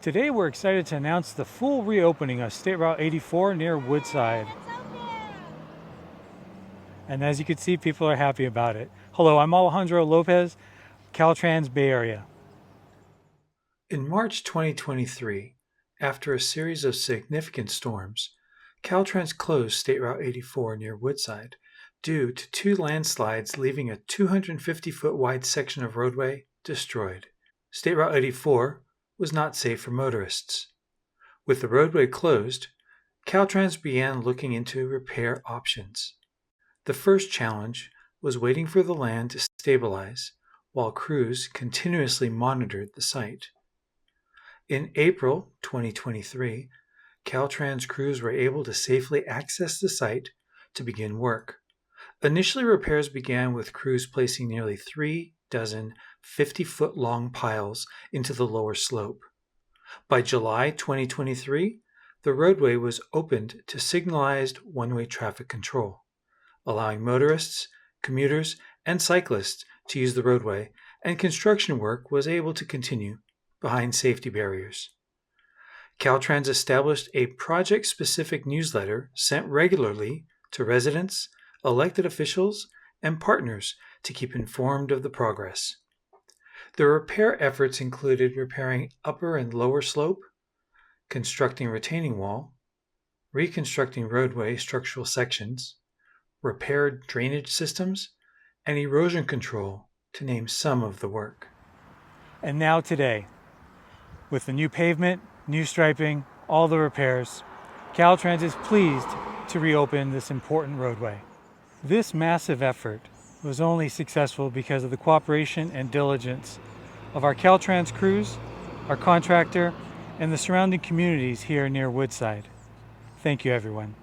Today we're excited to announce the full reopening of State Route 84 near Woodside. And as you can see, people are happy about it. Hello, I'm Alejandro Lopez, Caltrans Bay Area. In March 2023, after a series of significant storms, Caltrans closed State Route 84 near Woodside due to two landslides, leaving a 250-foot wide section of roadway destroyed. State Route 84 was not safe for motorists. With the roadway closed, Caltrans began looking into repair options. The first challenge was waiting for the land to stabilize while crews continuously monitored the site. In April 2023, Caltrans crews were able to safely access the site to begin work. Initially, repairs began with crews placing nearly 3 dozen 50-foot long piles into the lower slope. By July 2023, the roadway was opened to signalized one-way traffic control, allowing motorists, commuters, and cyclists to use the roadway, and construction work was able to continue behind safety barriers. Caltrans established a project-specific newsletter sent regularly to residents, elected officials, and partners to keep informed of the progress. The repair efforts included repairing upper and lower slope, constructing retaining wall, reconstructing roadway structural sections, repaired drainage systems, and erosion control, to name some of the work. And now today, with the new pavement, new striping, all the repairs, Caltrans is pleased to reopen this important roadway. This massive effort was only successful because of the cooperation and diligence of our Caltrans crews, our contractor, and the surrounding communities here near Woodside. Thank you, everyone.